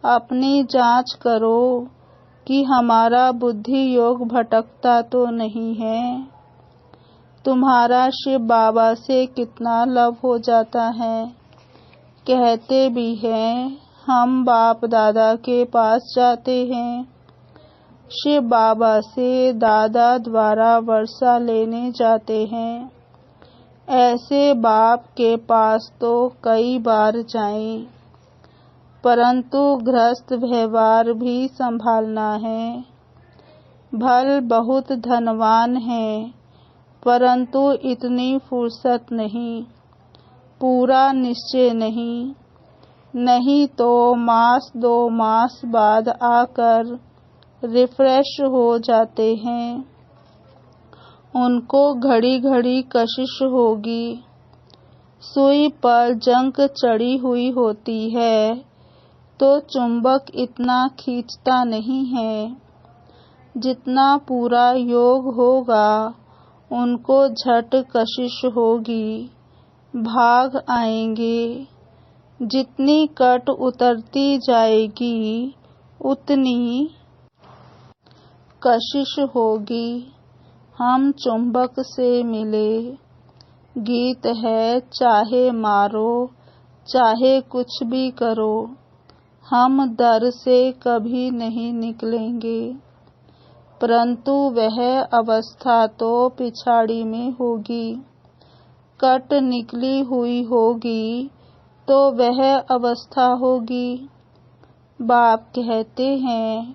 अपनी जांच करो कि हमारा बुद्धि योग भटकता तो नहीं है। तुम्हारा शिव बाबा से कितना लव हो जाता है। कहते भी हैं, हम बाप दादा के पास जाते हैं, शिव बाबा से दादा द्वारा वर्षा लेने जाते हैं। ऐसे बाप के पास तो कई बार जाएं, परंतु गृहस्थ व्यवहार भी संभालना है। भल बहुत धनवान है, परंतु इतनी फुर्सत नहीं, पूरा निश्चय नहीं। नहीं तो मास 2 मास बाद आकर रिफ्रेश हो जाते हैं। उनको घड़ी घड़ी कशिश होगी। सुई पर जंग चढ़ी हुई होती है, तो चुंबक इतना खींचता नहीं है। जितना पूरा योग होगा, उनको झट कशिश होगी, भाग आएंगे। जितनी कट उतरती जाएगी, उतनी कशिश होगी। हम चुंबक से मिले। गीत है, चाहे मारो चाहे कुछ भी करो, हम दर से कभी नहीं निकलेंगे। परंतु वह अवस्था तो पिछाड़ी में होगी। कट निकली हुई होगी तो वह अवस्था होगी। बाप कहते हैं,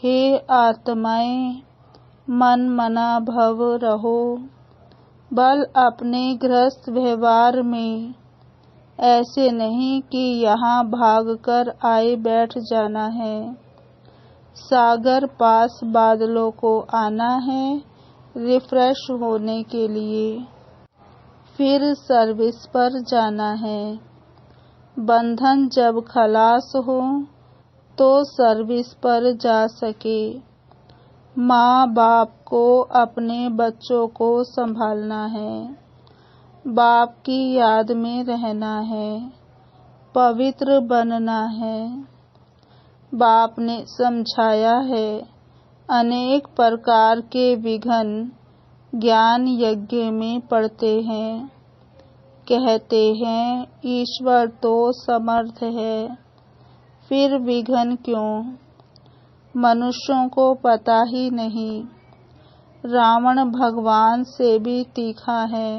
हे आत्माएं, मन मना भव रहो। बल अपने गृहस्थ व्यवहार में ऐसे नहीं कि यहाँ भागकर आए बैठ जाना है। सागर पास बादलों को आना है रिफ्रेश होने के लिए, फिर सर्विस पर जाना है। बंधन जब खलास हो तो सर्विस पर जा सके। माँ बाप को अपने बच्चों को संभालना है, बाप की याद में रहना है, पवित्र बनना है। बाप ने समझाया है, अनेक प्रकार के विघ्न ज्ञान यज्ञ में पड़ते हैं। कहते हैं, ईश्वर तो समर्थ है, फिर विघ्न क्यों? मनुष्यों को पता ही नहीं। रावण भगवान से भी तीखा है।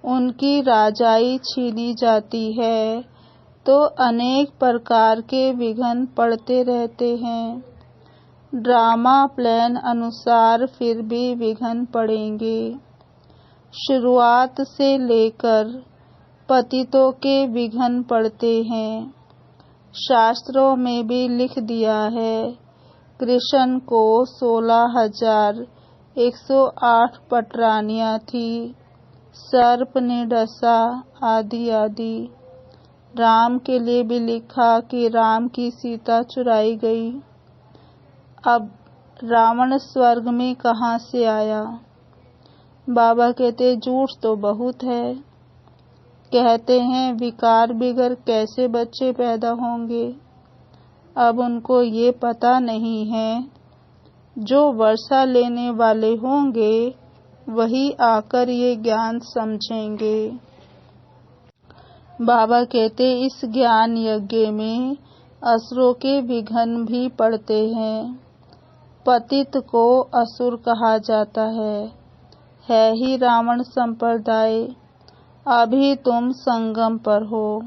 उनकी राजाई छीनी जाती है तो अनेक प्रकार के विघ्न पड़ते रहते हैं। ड्रामा प्लान अनुसार फिर भी विघ्न पड़ेंगे। शुरुआत से लेकर पतितों के विघ्न पड़ते हैं। शास्त्रों में भी लिख दिया है, कृष्ण को 16,108 पटरानियां थी, सर्प ने डसा, आदि आदि। राम के लिए भी लिखा कि राम की सीता चुराई गई। अब रावण स्वर्ग में कहाँ से आया? बाबा कहते झूठ तो बहुत है। कहते हैं विकार बिगर कैसे बच्चे पैदा होंगे। अब उनको ये पता नहीं है, जो वर्षा लेने वाले होंगे वही आकर ये ज्ञान समझेंगे। बाबा कहते इस ज्ञान यज्ञ में असुरों के विघ्न भी पड़ते हैं। पतित को असुर कहा जाता है ही रावण संप्रदाय। अभी तुम संगम पर हो।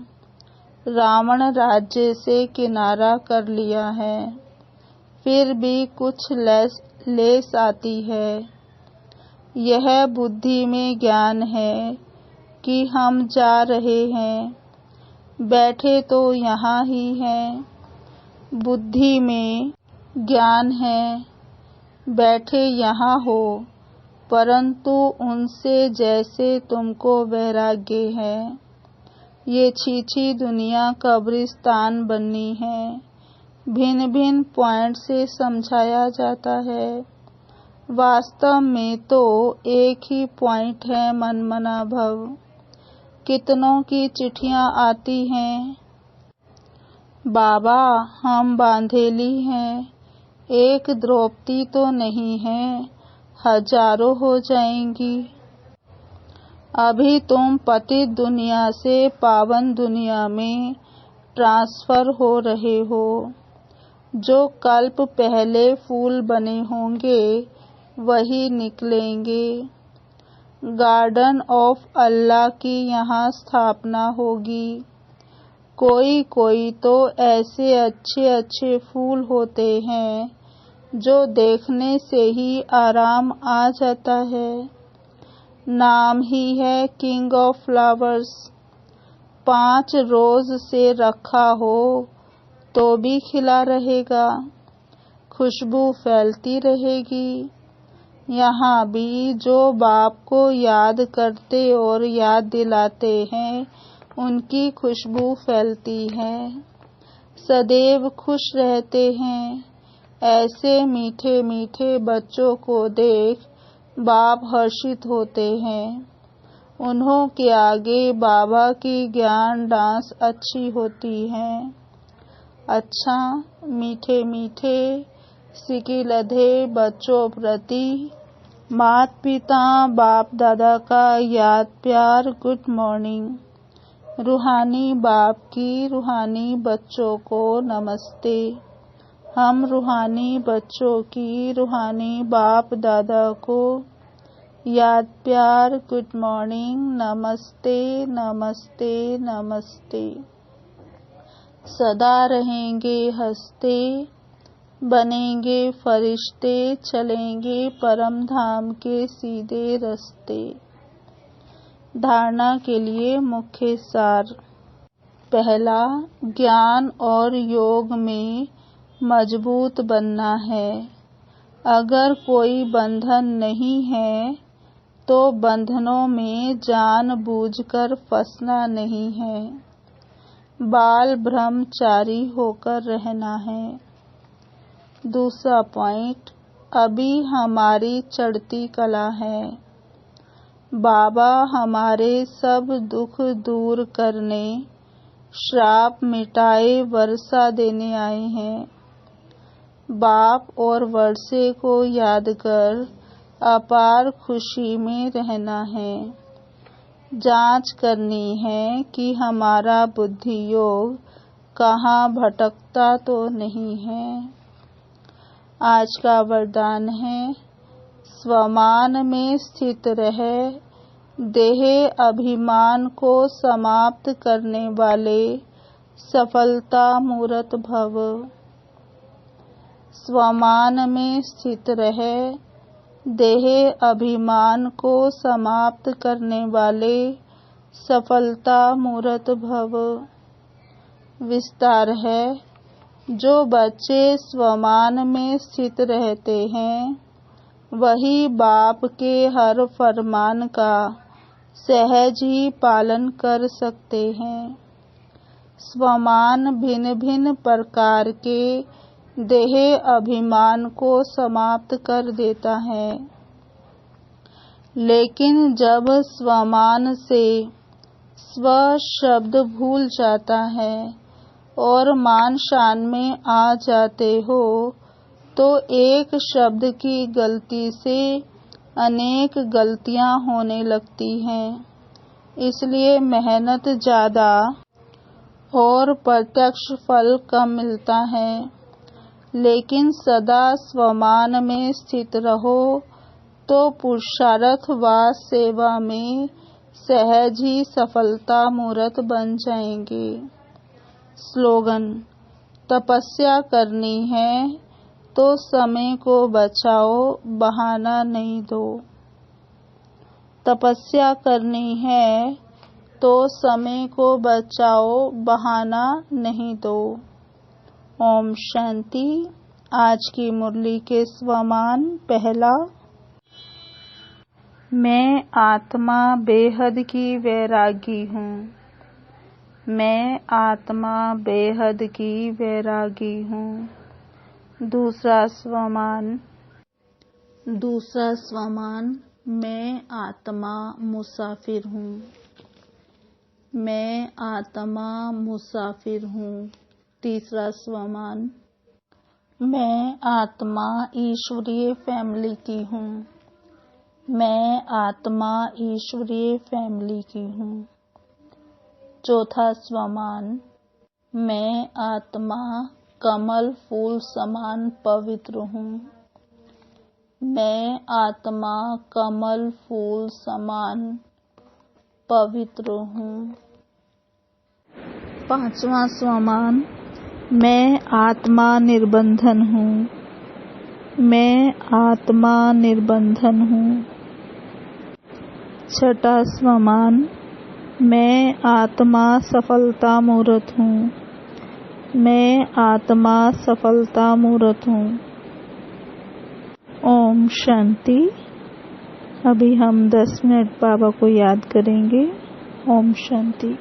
रावण राज्य से किनारा कर लिया है, फिर भी कुछ लेस आती है। यह बुद्धि में ज्ञान है कि हम जा रहे हैं, बैठे तो यहाँ ही हैं। बुद्धि में ज्ञान है, बैठे यहाँ हो, परंतु उनसे जैसे तुमको वैराग्य है। ये छीछी दुनिया कब्रिस्तान बननी है। भिन्न भिन्न पॉइंट से समझाया जाता है। वास्तव में तो एक ही पॉइंट है, मनमना भव। कितनों की चिट्ठियां आती हैं, बाबा हम बांधेली हैं, एक द्रौपदी तो नहीं है, हजारों हो जाएंगी। अभी तुम पतित दुनिया से पावन दुनिया में ट्रांसफर हो रहे हो। जो कल्प पहले फूल बने होंगे वही निकलेंगे। गार्डन ऑफ अल्लाह की यहाँ स्थापना होगी। कोई कोई तो ऐसे अच्छे अच्छे फूल होते हैं जो देखने से ही आराम आ जाता है। नाम ही है किंग ऑफ फ्लावर्स। 5 रोज से रखा हो तो भी खिला रहेगा, खुशबू फैलती रहेगी। यहाँ भी जो बाप को याद करते और याद दिलाते हैं उनकी खुशबू फैलती है, सदैव खुश रहते हैं। ऐसे मीठे मीठे बच्चों को देख बाप हर्षित होते हैं। उन्हों के आगे बाबा की ज्ञान डांस अच्छी होती है। अच्छा मीठे मीठे सिकिलधे बच्चों प्रति माता पिता बाप दादा का याद प्यार गुड मॉर्निंग। रूहानी बाप की रूहानी बच्चों को नमस्ते। हम रूहानी बच्चों की रूहानी बाप दादा को याद प्यार गुड मॉर्निंग, नमस्ते नमस्ते नमस्ते। सदा रहेंगे हंसते, बनेंगे फरिश्ते, चलेंगे परम धाम के सीधे रास्ते। धारणा के लिए मुख्य सार। पहला, ज्ञान और योग में मजबूत बनना है। अगर कोई बंधन नहीं है तो बंधनों में जानबूझकर फंसना नहीं है। बाल ब्रह्मचारी होकर रहना है। दूसरा पॉइंट, अभी हमारी चढ़ती कला है। बाबा हमारे सब दुख दूर करने, श्राप मिटाए वर्षा देने आए हैं। बाप और वर्षे को याद कर अपार खुशी में रहना है। जांच करनी है कि हमारा बुद्धि योग कहाँ भटकता तो नहीं है। आज का वरदान है, स्वमान में स्थित रहे, देह अभिमान को समाप्त करने वाले सफलता मूर्त भव। स्वमान में स्थित रहे, देह अभिमान को समाप्त करने वाले सफलता मूर्त भव। विस्तार है। जो बच्चे स्वमान में स्थित रहते हैं, वही बाप के हर फरमान का सहज ही पालन कर सकते हैं। स्वमान भिन्न भिन्न प्रकार के देह अभिमान को समाप्त कर देता है, लेकिन जब स्वमान से स्व शब्द भूल जाता है और मान शान में आ जाते हो, तो एक शब्द की गलती से अनेक गलतियां होने लगती हैं। इसलिए मेहनत ज्यादा और प्रत्यक्ष फल कम मिलता है। लेकिन सदा स्वमान में स्थित रहो तो पुरुषार्थ व सेवा में सहज ही सफलता मूर्त बन जाएंगे। स्लोगन: तपस्या करनी है तो समय को बचाओ, बहाना नहीं दो। तपस्या करनी है तो समय को बचाओ, बहाना नहीं दो। ओम शांति। आज की मुरली के स्वमान। पहला, मैं आत्मा बेहद की वैरागी हूँ। मैं आत्मा बेहद की वैरागी हूँ। दूसरा स्वमान। मैं आत्मा मुसाफिर हूँ। मैं आत्मा मुसाफिर हूँ। तीसरा स्वमान। मैं आत्मा ईश्वरीय फैमिली की हूँ। मैं आत्मा ईश्वरीय फैमिली की हूँ। चौथा स्वमान। मैं आत्मा कमल फूल समान पवित्र हूँ। मैं आत्मा कमल फूल समान पवित्र हूँ। पांचवा स्वमान। मैं आत्मा निर्बंधन हूँ। मैं आत्मा निर्बंधन हूँ। छठा स्वमान। मैं आत्मा सफलता मूर्त हूँ। मैं आत्मा सफलता मूर्त हूँ। ओम शांति। अभी हम 10 मिनट बाबा को याद करेंगे। ओम शांति।